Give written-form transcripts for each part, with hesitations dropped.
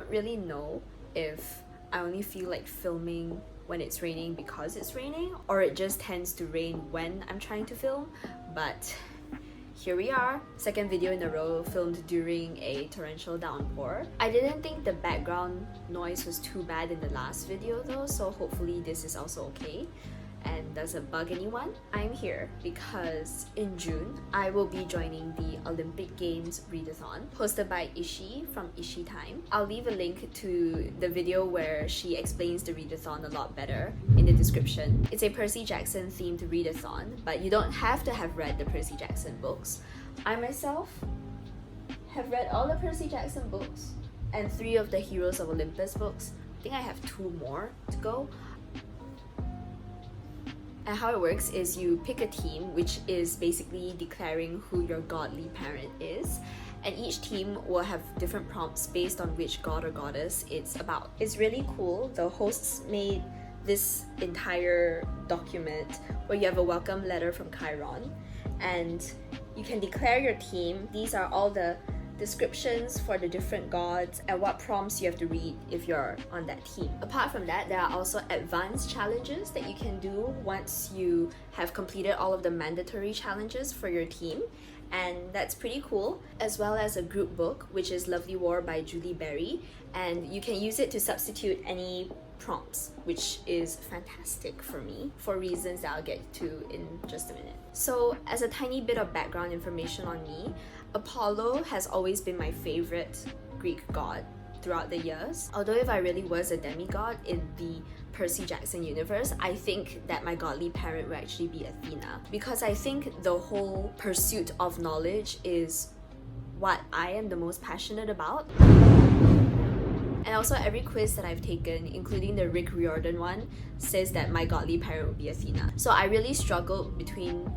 don't really know if I only feel like filming when it's raining because it's raining, or it just tends to rain when I'm trying to film, but here we are. Second video in a row filmed during a torrential downpour. I didn't think the background noise was too bad in the last video though, so hopefully this is also okay and doesn't bug anyone. I'm here because in June, I will be joining the Olympic Games readathon hosted by Ishi from Ishi Time. I'll leave a link to the video where she explains the readathon a lot better in the description. It's a Percy Jackson themed readathon, but you don't have to have read the Percy Jackson books. I myself have read all the Percy Jackson books and 3 of the Heroes of Olympus books. I think I have 2 more to go. And how it works is you pick a team, which is basically declaring who your godly parent is, and each team will have different prompts based on which god or goddess it's about. It's really cool. The hosts made this entire document where you have a welcome letter from Chiron, and you can declare your team. These are all the descriptions for the different gods and what prompts you have to read if you're on that team. Apart from that, there are also advanced challenges that you can do once you have completed all of the mandatory challenges for your team, and that's pretty cool, as well as a group book, which is Lovely War by Julie Berry, and you can use it to substitute any prompts, which is fantastic for me for reasons that I'll get to in just a minute. So as a tiny bit of background information on me, Apollo has always been my favorite Greek god throughout the years. Although if I really was a demigod in the Percy Jackson universe, I think that my godly parent would actually be Athena, because I think the whole pursuit of knowledge is what I am the most passionate about. And also every quiz that I've taken, including the Rick Riordan one, says that my godly parent would be Athena. So I really struggled between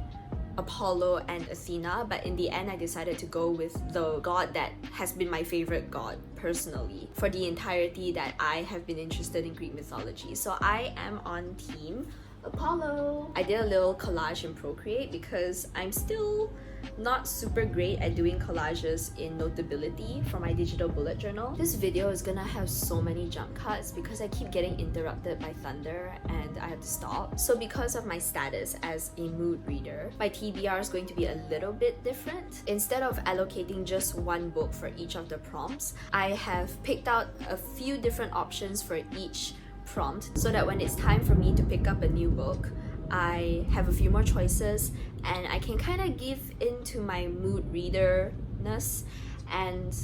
Apollo and Athena, but in the end I decided to go with the god that has been my favorite god personally for the entirety that I have been interested in Greek mythology. So I am on team Apollo. I did a little collage in Procreate because I'm still not super great at doing collages in Notability for my digital bullet journal. This video is gonna have so many jump cuts because I keep getting interrupted by thunder and I have to stop. So because of my status as a mood reader, my TBR is going to be a little bit different. Instead of allocating just one book for each of the prompts, I have picked out a few different options for each prompt so that when it's time for me to pick up a new book, I have a few more choices and I can kind of give into my mood reader-ness, and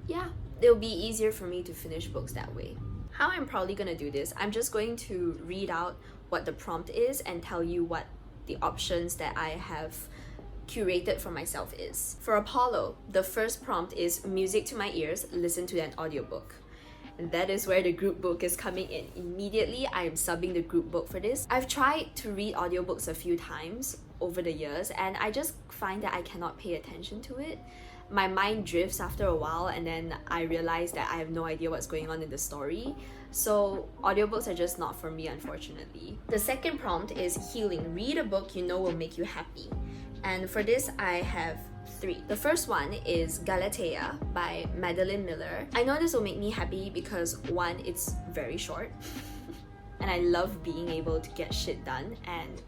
yeah, it'll be easier for me to finish books that way. How I'm probably gonna do this, I'm just going to read out what the prompt is and tell you what the options that I have curated for myself is. For Apollo, the first prompt is music to my ears, listen to an audiobook. And that is where the group book is coming in. Immediately, I am subbing the group book for this. I've tried to read audiobooks a few times over the years and I just find that I cannot pay attention to it. My mind drifts after a while and then I realize that I have no idea what's going on in the story. So audiobooks are just not for me, unfortunately. The second prompt is healing. Read a book you know will make you happy. And for this, I have 3. The first one is Galatea by Madeline Miller. I know this will make me happy because 1, it's very short and I love being able to get shit done, and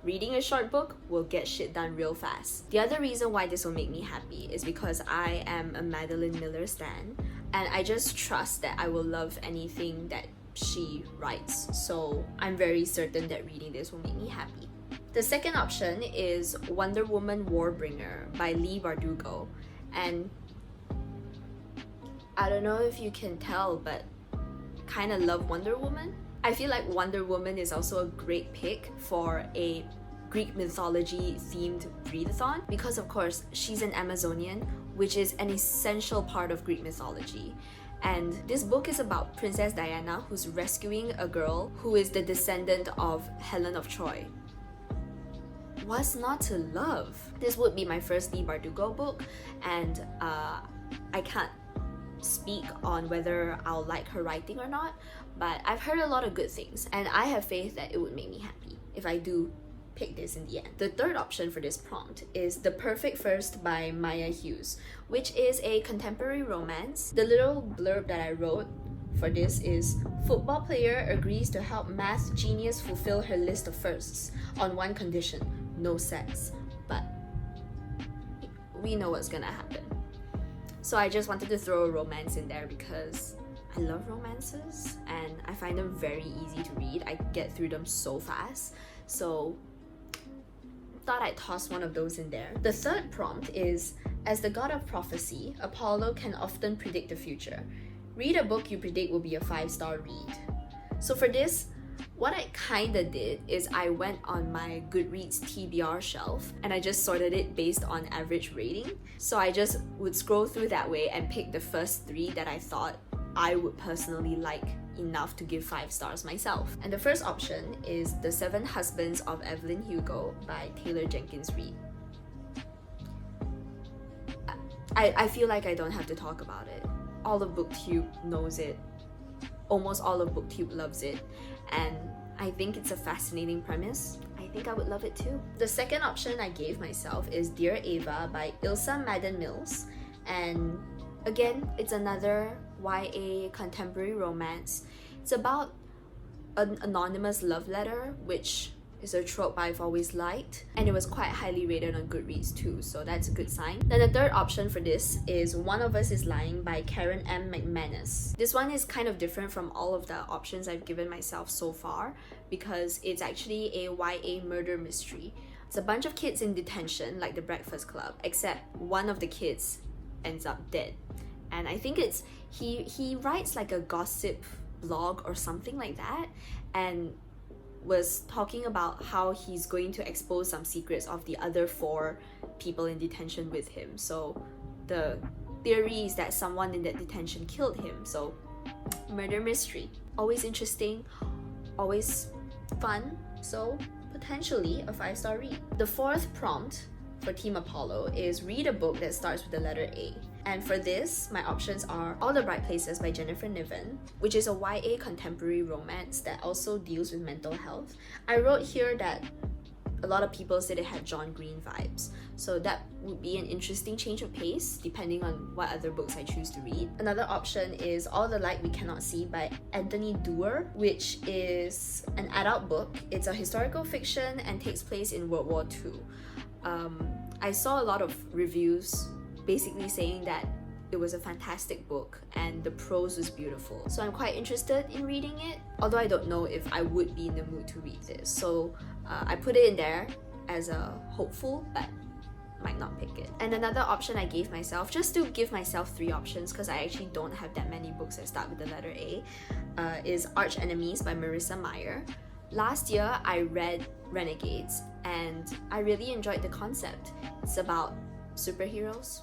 reading a short book will get shit done real fast. The other reason why this will make me happy is because I am a Madeline Miller stan and I just trust that I will love anything that she writes. So I'm very certain that reading this will make me happy. The second option is Wonder Woman Warbringer by Leigh Bardugo, and I don't know if you can tell, but kind of love Wonder Woman. I feel like Wonder Woman is also a great pick for a Greek mythology themed readathon because of course she's an Amazonian, which is an essential part of Greek mythology. And this book is about Princess Diana, who's rescuing a girl who is the descendant of Helen of Troy. What's not to love? This would be my first Leigh Bardugo book, and I can't speak on whether I'll like her writing or not, but I've heard a lot of good things and I have faith that it would make me happy if I do pick this in the end. The third option for this prompt is The Perfect First by Maya Hughes, which is a contemporary romance. The little blurb that I wrote for this is, football player agrees to help math genius fulfill her list of firsts on one condition: no sex. But we know what's gonna happen. So I just wanted to throw a romance in there because I love romances and I find them very easy to read. I get through them so fast. So thought I'd toss one of those in there. The third prompt is, as the god of prophecy, Apollo can often predict the future. Read a book you predict will be a 5-star read. So for this, what I kinda did is I went on my Goodreads TBR shelf and I just sorted it based on average rating. So I just would scroll through that way and pick the first 3 that I thought I would personally like enough to give 5 stars myself. And the first option is The 7 Husbands of Evelyn Hugo by Taylor Jenkins Reid. I feel like I don't have to talk about it. All of BookTube knows it. Almost all of BookTube loves it. And I think it's a fascinating premise. I think I would love it too. The second option I gave myself is Dear Ava by Ilsa Madden Mills. And again, it's another YA contemporary romance. It's about an anonymous love letter, which is a trope I've always liked, and it was quite highly rated on Goodreads too, so that's a good sign. Then the third option for this is One of Us is Lying by Karen M. McManus. This one is kind of different from all of the options I've given myself so far because it's actually a YA murder mystery. It's a bunch of kids in detention, like the Breakfast Club, except one of the kids ends up dead. And I think it's he writes like a gossip blog or something like that, and was talking about how he's going to expose some secrets of the other 4 people in detention with him. So the theory is that someone in that detention killed him. So murder mystery, always interesting, always fun, so potentially a 5-star read. The fourth prompt for Team Apollo is read a book that starts with the letter A. And for this, my options are All the Bright Places by Jennifer Niven, which is a YA contemporary romance that also deals with mental health. I wrote here that a lot of people said it had John Green vibes, so that would be an interesting change of pace depending on what other books I choose to read. Another option is All the Light We Cannot See by Anthony Doerr, which is an adult book. It's a historical fiction and takes place in World War II. I saw a lot of reviews basically saying that it was a fantastic book and the prose was beautiful. So I'm quite interested in reading it, although I don't know if I would be in the mood to read this. So I put it in there as a hopeful, but might not pick it. And another option I gave myself, just to give myself 3 options because I actually don't have that many books that start with the letter A, is Arch Enemies by Marissa Meyer. Last year I read Renegades and I really enjoyed the concept. It's about superheroes,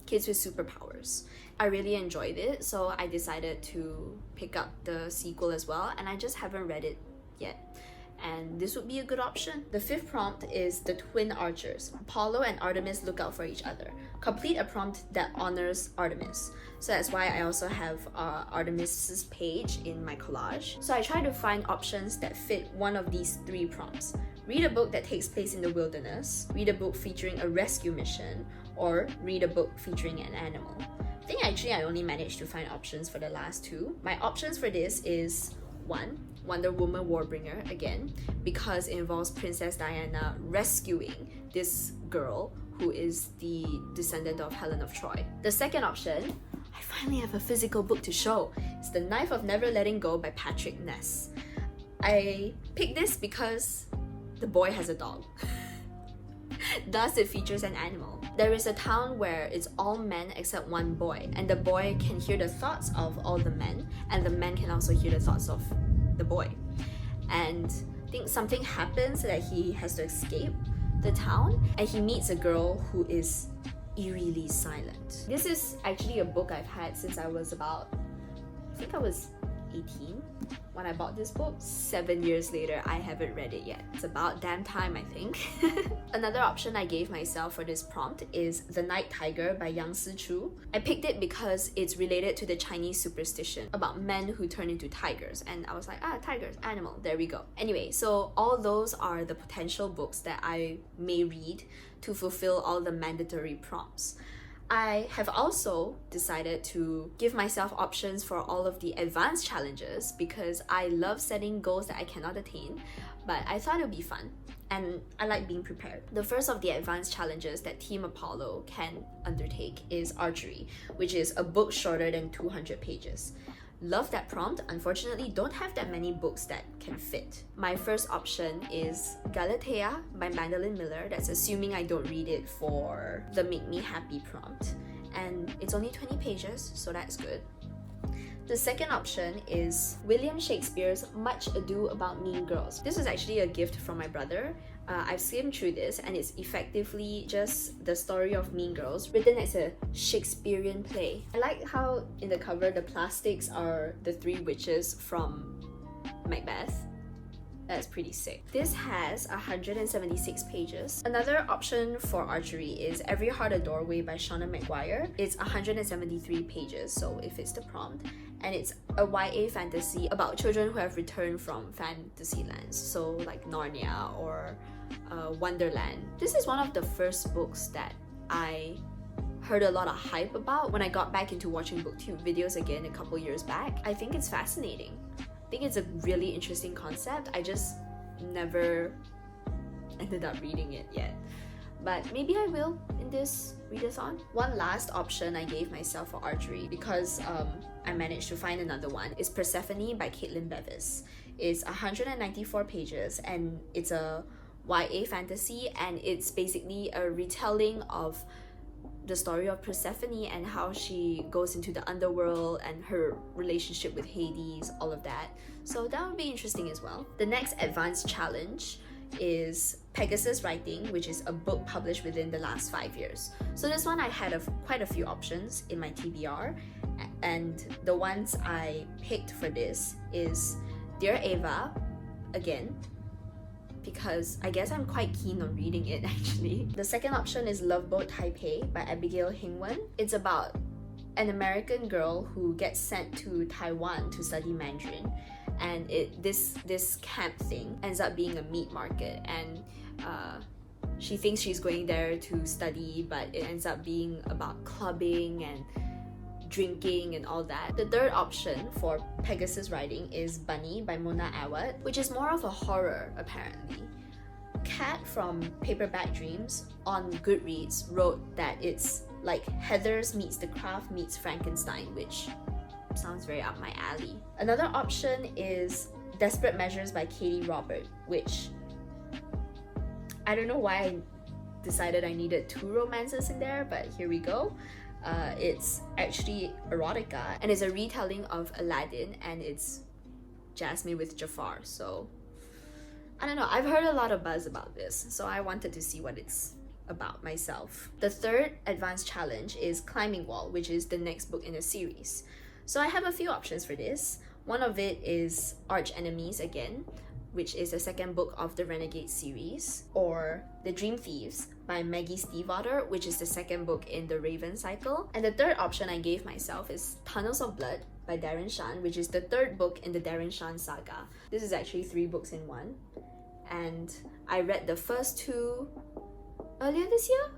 kids with superpowers. I really enjoyed it, so I decided to pick up the sequel as well, and I just haven't read it yet. And this would be a good option. The fifth prompt is The Twin Archers. Apollo and Artemis look out for each other. Complete a prompt that honors Artemis. So that's why I also have Artemis's page in my collage. So I try to find options that fit one of these 3 prompts. Read a book that takes place in the wilderness, read a book featuring a rescue mission, or read a book featuring an animal. I think actually I only managed to find options for the last 2. My options for this is 1, Wonder Woman Warbringer again, because it involves Princess Diana rescuing this girl who is the descendant of Helen of Troy. The second option, I finally have a physical book to show. It's The Knife of Never Letting Go by Patrick Ness. I picked this because the boy has a dog. Thus, it features an animal. There is a town where it's all men except one boy, and the boy can hear the thoughts of all the men, and the men can also hear the thoughts of the boy. And I think something happens so that he has to escape the town, and he meets a girl who is eerily silent. This is actually a book I've had since I was about, I think I was 18. when I bought this book. 7 years later, I haven't read it yet. It's about damn time, I think. Another option I gave myself for this prompt is The Night Tiger by Yang Si-chu. I picked it because it's related to the Chinese superstition about men who turn into tigers, and I was like, tigers, animal, there we go. Anyway, so all those are the potential books that I may read to fulfill all the mandatory prompts. I have also decided to give myself options for all of the advanced challenges because I love setting goals that I cannot attain, but I thought it would be fun and I like being prepared. The first of the advanced challenges that Team Apollo can undertake is archery, which is a book shorter than 200 pages. Love that prompt. Unfortunately, don't have that many books that can fit. My first option is Galatea by Madeline Miller. That's assuming I don't read it for the Make Me Happy prompt. And it's only 20 pages, so that's good. The second option is William Shakespeare's Much Ado About Mean Girls. This was actually a gift from my brother. I've skimmed through this and it's effectively just the story of Mean Girls written as a Shakespearean play. I like how in the cover the plastics are the three witches from Macbeth. That's pretty sick. This has 176 pages. Another option for archery is Every Heart a Doorway by Shauna McGuire. It's 173 pages, so it fits the prompt. And it's a YA fantasy about children who have returned from fantasy lands, so like Narnia or Wonderland. This is one of the first books that I heard a lot of hype about when I got back into watching booktube videos again a couple years back. I think it's fascinating. I think it's a really interesting concept. I just never ended up reading it yet. But maybe I will in this readathon. One last option I gave myself for archery, because I managed to find another one, is Persephone by Caitlin Bevis. It's 194 pages and it's a YA fantasy, and it's basically a retelling of the story of Persephone and how she goes into the underworld and her relationship with Hades, all of that. So that would be interesting as well. The next advanced challenge is Pegasus Writing, which is a book published within the last 5 years. So this one I had quite a few options in my TBR, and the ones I picked for this is Dear Ava, again, because I guess I'm quite keen on reading it actually. The second option is Love Boat Taipei by Abigail Hingwen. It's about an American girl who gets sent to Taiwan to study Mandarin, and this camp thing ends up being a meat market, and she thinks she's going there to study, but it ends up being about clubbing and drinking and all that. The third option for Pegasus Writing is Bunny by Mona Awad, which is more of a horror apparently. Kat from Paperback Dreams on Goodreads wrote that it's like Heathers meets The Craft meets Frankenstein, which sounds very up my alley. Another option is Desperate Measures by Katie Robert, which I don't know why I decided I needed 2 romances in there, but here we go. It's actually erotica and it's a retelling of Aladdin, and it's Jasmine with Jafar. So I don't know, I've heard a lot of buzz about this, so I wanted to see what it's about myself. The third advanced challenge is Climbing Wall, which is the next book in a series. So I have a few options for this. One of it is Arch Enemies again, which is the second book of the Renegade series, or The Dream Thieves by Maggie Stiefvater, which is the second book in the Raven cycle. And the third option I gave myself is Tunnels of Blood by Darren Shan, which is the third book in the Darren Shan saga. This is actually 3 books in one, and I read the first 2 earlier this year,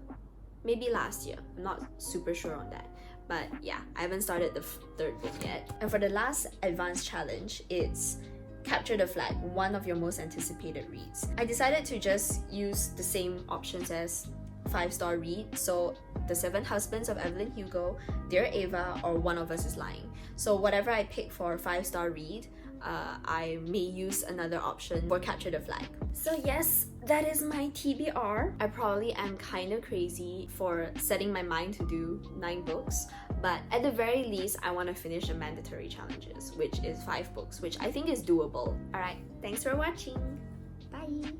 maybe last year. I'm not super sure on that. But yeah, I haven't started the third book yet. And for the last advanced challenge, it's Capture the Flag, one of your most anticipated reads. I decided to just use the same options as 5-star read, so The 7 Husbands of Evelyn Hugo, Dear Ava, or One of Us is Lying. So whatever I pick for 5-star read, I may use another option for Capture the Flag. So yes, that is my TBR. I probably am kind of crazy for setting my mind to do 9 books, but at the very least, I want to finish the mandatory challenges, which is 5 books, which I think is doable. Alright, thanks for watching. Bye!